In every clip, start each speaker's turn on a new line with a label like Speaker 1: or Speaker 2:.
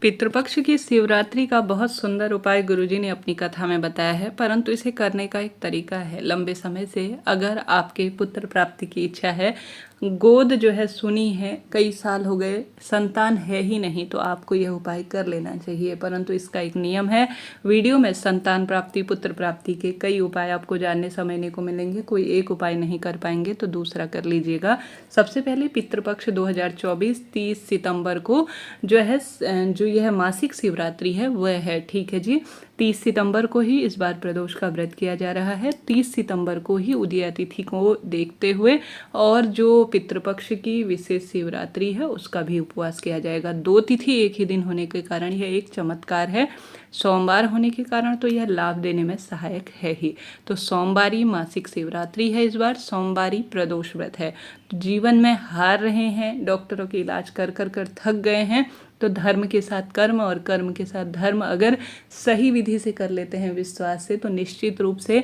Speaker 1: पितृपक्ष की शिवरात्रि का बहुत सुंदर उपाय गुरुजी ने अपनी कथा में बताया है, परंतु इसे करने का एक तरीका है। लंबे समय से अगर आपके पुत्र प्राप्ति की इच्छा है, गोद जो है सुनी है, कई साल हो गए, संतान है ही नहीं, तो आपको यह उपाय कर लेना चाहिए। परंतु इसका एक नियम है। वीडियो में संतान प्राप्ति, पुत्र प्राप्ति के कई उपाय आपको जानने समझने को मिलेंगे। कोई एक उपाय नहीं कर पाएंगे तो दूसरा कर लीजिएगा। सबसे पहले पितृपक्ष 2024 30 सितंबर को जो यह मासिक शिवरात्रि है वह है, ठीक है जी। 30 सितंबर को ही इस बार प्रदोष का व्रत किया जा रहा है। 30 सितंबर को ही उदया तिथि को देखते हुए और जो पितृपक्ष की विशेष शिवरात्रि है उसका भी उपवास किया जाएगा। दो तिथि एक ही दिन होने के कारण यह एक चमत्कार है। सोमवार होने के कारण तो यह लाभ देने में सहायक है ही। तो सोमवारी मासिक शिवरात्रि है, इस बार सोमवारी प्रदोष व्रत है। तो जीवन में हार रहे हैं, डॉक्टरों के इलाज कर कर कर थक गए हैं, तो धर्म के साथ कर्म और कर्म के साथ धर्म अगर सही विधि से कर लेते हैं, विश्वास से, तो निश्चित रूप से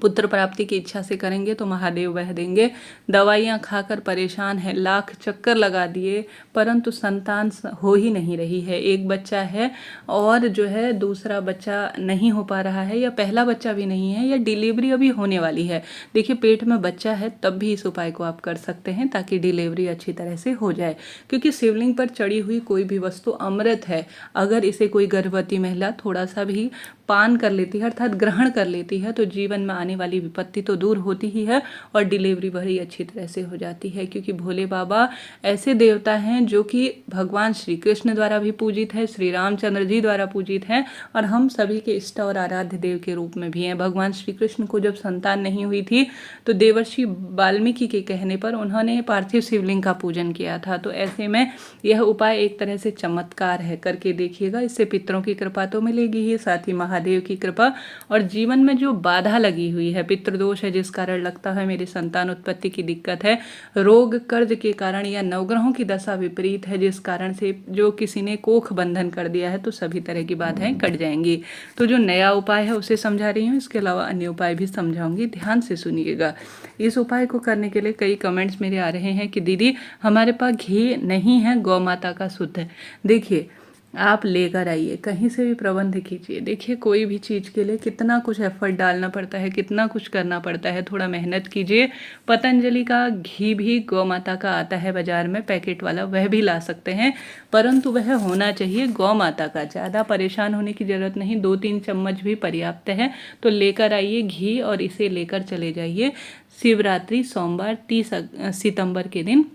Speaker 1: पुत्र प्राप्ति की इच्छा से करेंगे तो महादेव वह देंगे। दवाइयाँ खाकर परेशान है, लाख चक्कर लगा दिए, परंतु संतान हो ही नहीं रही है। एक बच्चा है और जो है दूसरा बच्चा नहीं हो पा रहा है, या पहला बच्चा भी नहीं है, या डिलीवरी अभी होने वाली है। देखिए पेट में बच्चा है तब भी इस उपाय को आप कर सकते हैं ताकि डिलीवरी अच्छी तरह से हो जाए। क्योंकि शिवलिंग पर चढ़ी हुई कोई भी वस्तु अमृत है। अगर इसे कोई गर्भवती महिला थोड़ा सा भी पान कर लेती है, अर्थात ग्रहण कर लेती है, तो जीवन में आने वाली विपत्ति तो दूर होती ही है और डिलीवरी बड़ी अच्छी तरह से हो जाती है। क्योंकि भोले बाबा ऐसे देवता हैं जो कि भगवान श्री कृष्ण द्वारा भी पूजित है, श्री रामचंद्र जी द्वारा पूजित हैं, और हम सभी के इष्ट और आराध्य देव के रूप में भी हैं। भगवान श्री कृष्ण को जब संतान नहीं हुई थी तो देवर्षि वाल्मीकि के कहने पर उन्होंने पार्थिव शिवलिंग का पूजन किया था। तो ऐसे में यह उपाय एक तरह से चमत्कार है, करके देखिएगा। इससे पितरों की कृपा तो मिलेगी ही, साथ ही महादेव की कृपा। और जीवन में जो बाधा लगी हुई है, पितृदोष है जिस कारण लगता है मेरी संतान उत्पत्ति की दिक्कत है, रोग कर्ज के कारण, या नवग्रहों की दशा विपरीत है जिस कारण से जो किसी ने कोख बंधन कर दिया है, तो सभी तरह की बाधाएं कट जाएंगी। तो जो नया उपाय है उसे समझा रही हूँ, इसके अलावा अन्य उपाय भी समझाऊंगी, ध्यान से सुनिएगा। इस उपाय को करने के लिए कई कमेंट्स मेरे आ रहे हैं कि दीदी हमारे पास घी नहीं है, गौ माता का शुद्ध है। देखिए आप लेकर आइए, कहीं से भी प्रबंध कीजिए। देखिए कोई भी चीज़ के लिए कितना कुछ एफर्ट डालना पड़ता है, कितना कुछ करना पड़ता है, थोड़ा मेहनत कीजिए। पतंजलि का घी भी गौ माता का आता है बाजार में पैकेट वाला, वह भी ला सकते हैं, परंतु वह होना चाहिए गौ माता का। ज़्यादा परेशान होने की ज़रूरत नहीं, 2-3 चम्मच भी पर्याप्त है। तो लेकर आइए घी और इसे लेकर चले जाइए शिवरात्रि सोमवार 30 सितंबर के दिन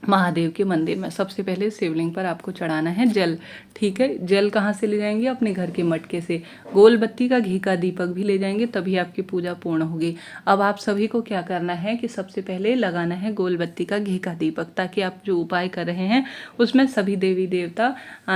Speaker 1: महादेव के मंदिर में। सबसे पहले शिवलिंग पर आपको चढ़ाना है जल, ठीक है। जल कहाँ से ले जाएंगे? अपने घर के मटके से। गोल बत्ती का घी का दीपक भी ले जाएंगे, तभी आपकी पूजा पूर्ण होगी। अब आप सभी को क्या करना है कि सबसे पहले लगाना है गोल बत्ती का घी का दीपक, ताकि आप जो उपाय कर रहे हैं उसमें सभी देवी देवता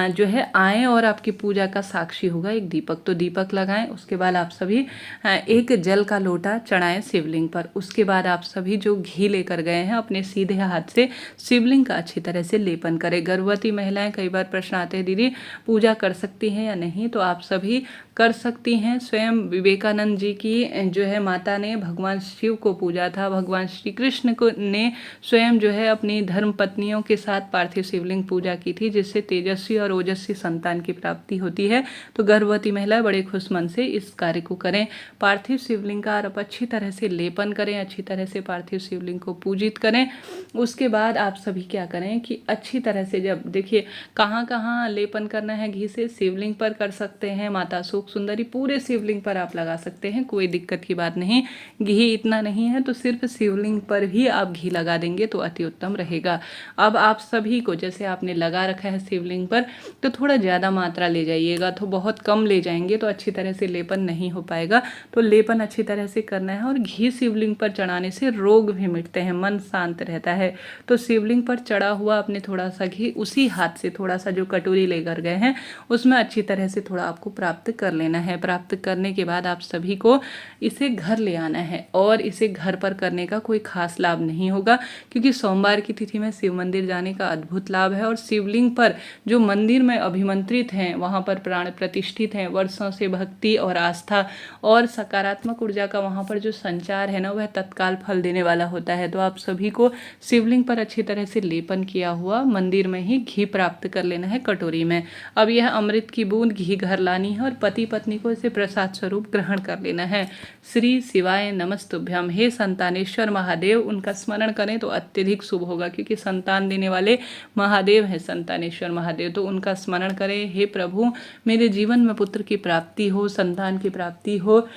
Speaker 1: जो है आएँ और आपकी पूजा का साक्षी होगा एक दीपक। तो दीपक लगाएं। उसके बाद आप सभी एक जल का लोटा चढ़ाएं शिवलिंग पर। उसके बाद आप सभी जो घी लेकर गए हैं अपने सीधे हाथ से शिवलिंग का अच्छी तरह से लेपन करें। गर्भवती महिलाएं, कई बार प्रश्न आते हैं दीदी पूजा कर सकती हैं या नहीं, तो आप सभी कर सकती हैं। स्वयं विवेकानंद जी की जो है माता ने भगवान शिव को पूजा था। भगवान श्री कृष्ण को ने स्वयं जो है अपनी धर्म पत्नियों के साथ पार्थिव शिवलिंग पूजा की थी, जिससे तेजस्वी और ओजस्वी संतान की प्राप्ति होती है। तो गर्भवती महिला बड़े खुश मन से इस कार्य को करें। पार्थिव शिवलिंग का आप अच्छी तरह से लेपन करें, अच्छी तरह से पार्थिव शिवलिंग को पूजित करें। उसके बाद आप सभी क्या करें कि अच्छी तरह से, जब देखिए कहाँ कहाँ लेपन करना है घी से, शिवलिंग पर कर सकते हैं, माता शोक सुंदरी पूरे शिवलिंग पर आप लगा सकते हैं, कोई दिक्कत की बात नहीं। घी इतना नहीं है तो सिर्फ शिवलिंग पर भी आप घी लगा देंगे तो अति उत्तम रहेगा। अब आप सभी को, जैसे आपने लगा रखा है शिवलिंग पर, तो थोड़ा ज़्यादा मात्रा ले जाइएगा। तो बहुत कम ले जाएंगे तो अच्छी तरह से लेपन नहीं हो पाएगा। तो लेपन अच्छी तरह से करना है। और घी शिवलिंग पर चढ़ाने से रोग भी मिटते हैं, मन शांत रहता है। तो शिवलिंग पर चढ़ा हुआ अपने थोड़ा सा घी उसी हाथ से, थोड़ा सा जो कटोरी लेकर गए हैं उसमें अच्छी तरह से थोड़ा आपको प्राप्त कर लेना है। प्राप्त करने के बाद आप सभी को इसे घर ले आना है। और इसे घर पर करने का कोई खास लाभ नहीं होगा, क्योंकि सोमवार की तिथि में शिव मंदिर जाने का अद्भुत लाभ है। और शिवलिंग पर जो मंदिर में अभिमंत्रित हैं, वहाँ पर प्राण प्रतिष्ठित हैं, वर्षों से भक्ति और आस्था और सकारात्मक ऊर्जा का वहाँ पर जो संचार है ना, वह तत्काल फल देने वाला होता है। तो आप सभी को शिवलिंग पर अच्छी तरह तरह से लेपन किया हुआ मंदिर में ही घी प्राप्त कर लेना है कटोरी में। अब यह अमृत की बूंद घी घर लानी है और पति पत्नी को इसे प्रसाद स्वरूप ग्रहण कर लेना है। श्री शिवाय नमस्तुभ्यम, हे संतानेश्वर महादेव, उनका स्मरण करें तो अत्यधिक शुभ होगा, क्योंकि संतान देने वाले महादेव हैं संतानेश्वर महादेव। तो उनका स्मरण करें, हे प्रभु मेरे जीवन में पुत्र की प्राप्ति हो, संतान की प्राप्ति हो,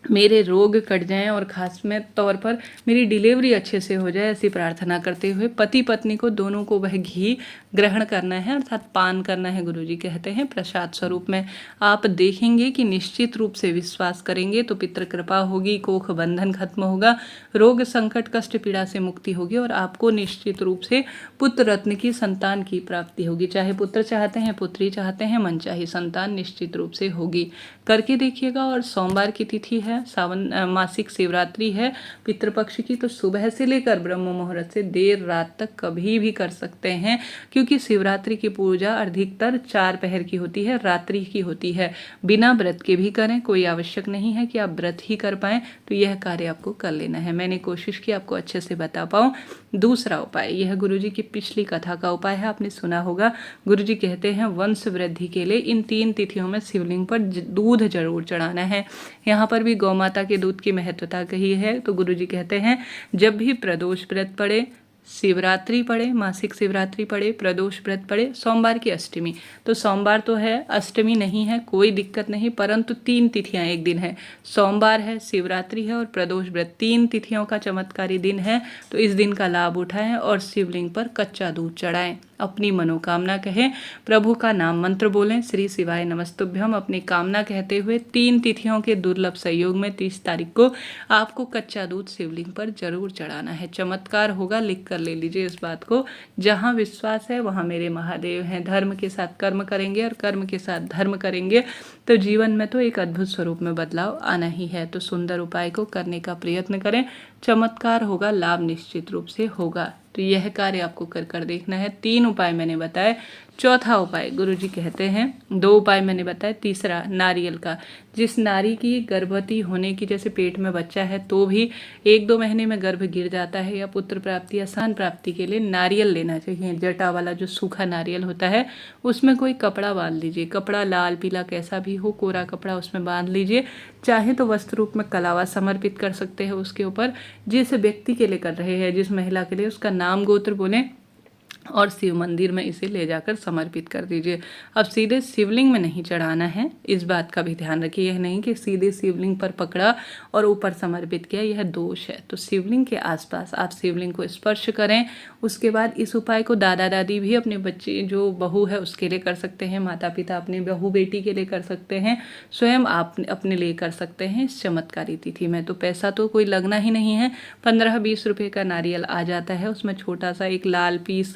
Speaker 1: मेरे रोग कट जाएं और खास में तौर पर मेरी डिलीवरी अच्छे से हो जाए, ऐसी प्रार्थना करते हुए पति पत्नी को दोनों को वह घी ग्रहण करना है, अर्थात पान करना है। गुरुजी कहते हैं प्रसाद स्वरूप में। आप देखेंगे कि निश्चित रूप से विश्वास करेंगे तो पितृ कृपा होगी, कोख बंधन खत्म होगा, रोग संकट कष्ट पीड़ा से मुक्ति होगी और आपको निश्चित रूप से पुत्र रत्न की संतान की प्राप्ति होगी। चाहे पुत्र चाहते हैं, पुत्री चाहते हैं, मनचाही संतान निश्चित रूप से होगी। करके देखिएगा। और सोमवार की तिथि है, सावन मासिक शिवरात्रि है पितृपक्ष की, तो सुबह से लेकर ब्रह्म मुहूर्त से देर रात तक कभी भी कर सकते हैं, क्योंकि शिवरात्रि की पूजा अधिकतर 4 पहर की होती है, रात्रि की होती है। बिना व्रत के भी करें, कोई आवश्यक नहीं है कि आप व्रत ही कर पाएं, तो यह कार्य आपको कर लेना है। मैंने कोशिश की आपको अच्छे से बता पाऊँ। दूसरा उपाय, यह गुरुजी की पिछली कथा का उपाय है, आपने सुना होगा। गुरुजी कहते हैं वंश वृद्धि के लिए इन 3 तिथियों में शिवलिंग पर दूध जरूर चढ़ाना है। यहाँ पर भी गौ माता के दूध की महत्वता कही है। तो गुरुजी कहते हैं जब भी प्रदोष व्रत पड़े, शिवरात्रि पड़े, मासिक शिवरात्रि पड़े, प्रदोष व्रत पड़े, सोमवार की अष्टमी, तो सोमवार तो है, अष्टमी नहीं है, कोई दिक्कत नहीं, परंतु 3 तिथियां एक दिन है, सोमवार है, शिवरात्रि है और प्रदोष व्रत, 3 तिथियों का चमत्कारी दिन है। तो इस दिन का लाभ उठाएं और शिवलिंग पर कच्चा दूध चढ़ाएं, अपनी मनोकामना कहें, प्रभु का नाम मंत्र बोलें, श्री शिवाय नमस्तुभ्यम, अपनी कामना कहते हुए 3 तिथियों के दुर्लभ संयोग में 30 तारीख को आपको कच्चा दूध शिवलिंग पर जरूर चढ़ाना है। चमत्कार होगा, लिख कर ले लीजिए इस बात को। जहाँ विश्वास है वहाँ मेरे महादेव हैं। धर्म के साथ कर्म करेंगे और कर्म के साथ धर्म करेंगे तो जीवन में तो एक अद्भुत स्वरूप में बदलाव आना ही है। तो सुंदर उपाय को करने का प्रयत्न करें, चमत्कार होगा, लाभ निश्चित रूप से होगा। तो यह कार्य आपको कर देखना है। 3 उपाय मैंने बताए। चौथा उपाय गुरुजी कहते हैं, 2 उपाय मैंने बताए, तीसरा नारियल का। जिस नारी की गर्भवती होने की, जैसे पेट में बच्चा है तो भी 1-2 महीने में गर्भ गिर जाता है, या पुत्र प्राप्ति या संतान प्राप्ति के लिए नारियल लेना चाहिए। जटा वाला जो सूखा नारियल होता है उसमें कोई कपड़ा बांध लीजिए, कपड़ा लाल पीला कैसा भी हो, कोरा कपड़ा उसमें बांध लीजिए। चाहे तो वस्त्र रूप में कलावा समर्पित कर सकते हैं उसके ऊपर। जिस व्यक्ति के लिए कर रहे हैं, जिस महिला के लिए, उसका नाम गोत्र बोलें और शिव मंदिर में इसे ले जाकर समर्पित कर दीजिए। अब सीधे शिवलिंग में नहीं चढ़ाना है, इस बात का भी ध्यान रखिए। यह नहीं कि सीधे शिवलिंग पर पकड़ा और ऊपर समर्पित किया, यह दोष है। तो शिवलिंग के आसपास आप शिवलिंग को स्पर्श करें। उसके बाद इस उपाय को दादा दादी भी अपने बच्चे, जो बहू है उसके लिए कर सकते हैं, माता पिता अपने बहू बेटी के लिए कर सकते हैं, स्वयं आप अपने लिए कर सकते हैं इस चमत्कारी तिथि में। तो पैसा तो कोई लगना ही नहीं है, 15-20 रुपये का नारियल आ जाता है, उसमें छोटा सा एक लाल पीस,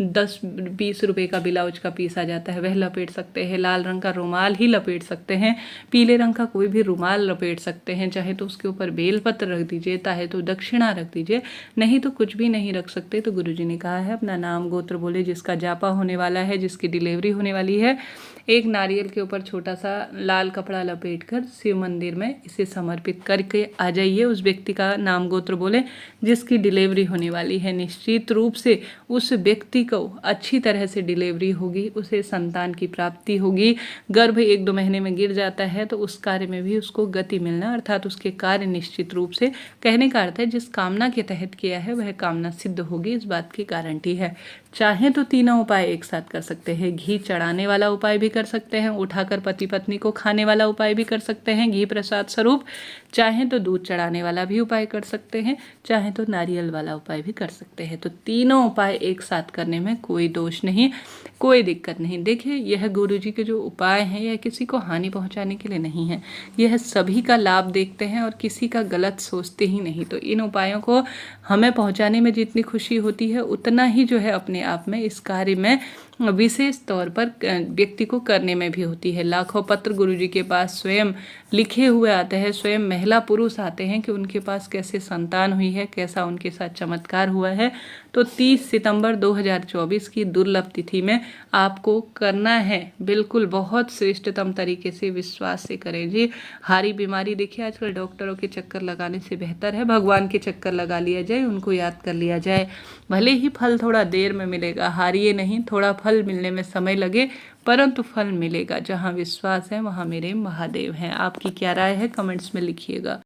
Speaker 1: 10-20 रुपए का ब्लाउज का पीस आ जाता है, वह लपेट सकते हैं। लाल रंग का रुमाल ही लपेट सकते हैं, पीले रंग का कोई भी रुमाल लपेट सकते हैं। चाहे तो उसके ऊपर बेलपत्र रख दीजिए, चाहे तो दक्षिणा रख दीजिए, नहीं तो कुछ भी नहीं रख सकते। तो गुरुजी ने कहा है अपना नाम गोत्र बोले, जिसका जापा होने वाला है, जिसकी डिलीवरी होने वाली है, एक नारियल के ऊपर छोटा सा लाल कपड़ा लपेटकर शिव मंदिर में इसे समर्पित करके आ जाइए। उस व्यक्ति का नाम गोत्र बोले जिसकी डिलीवरी होने वाली है। निश्चित रूप से उस व्यक्ति को अच्छी तरह से डिलीवरी होगी, उसे संतान की प्राप्ति होगी। गर्भ 1-2 महीने में गिर जाता है तो उस कार्य में भी उसको गति मिलना, अर्थात उसके कार्य निश्चित रूप से, कहने का अर्थ है जिस कामना के तहत किया है वह कामना सिद्ध होगी, इस बात की गारंटी है। चाहे तो तीनों उपाय एक साथ कर सकते हैं। घी चढ़ाने वाला उपाय भी कर सकते हैं, उठाकर पति पत्नी को खाने वाला उपाय भी कर सकते हैं घी प्रसाद स्वरूप, चाहे तो दूध चढ़ाने वाला भी उपाय कर सकते हैं, चाहे तो नारियल वाला उपाय भी कर सकते हैं। तो तीनों उपाय एक साथ करने में कोई दोष नहीं, कोई दिक्कत नहीं। देखिए यह गुरुजी के जो उपाय हैं यह किसी को हानि पहुंचाने के लिए नहीं है, यह सभी का लाभ देखते हैं और किसी का गलत सोचते ही नहीं। तो इन उपायों को हमें पहुंचाने में जितनी खुशी होती है उतना ही जो है अपने आप में इस कार्य में विशेष तौर पर व्यक्ति को करने में भी होती है। लाखों पत्र गुरुजी के पास स्वयं लिखे हुए आते हैं, स्वयं महिला पुरुष आते हैं कि उनके पास कैसे संतान हुई है, कैसा उनके साथ चमत्कार हुआ है। तो 30 सितंबर 2024 की दुर्लभ तिथि में आपको करना है, बिल्कुल बहुत श्रेष्ठतम तरीके से विश्वास से करें जी। हारी बीमारी देखिए आजकल डॉक्टरों के चक्कर लगाने से बेहतर है भगवान के चक्कर लगा लिया जाए, उनको याद कर लिया जाए। भले ही फल थोड़ा देर में मिलेगा, हारिए नहीं, थोड़ा फल मिलने में समय लगे परंतु फल मिलेगा। जहाँ विश्वास है वहाँ मेरे महादेव हैं। आपकी क्या राय है कमेंट्स में लिखिएगा।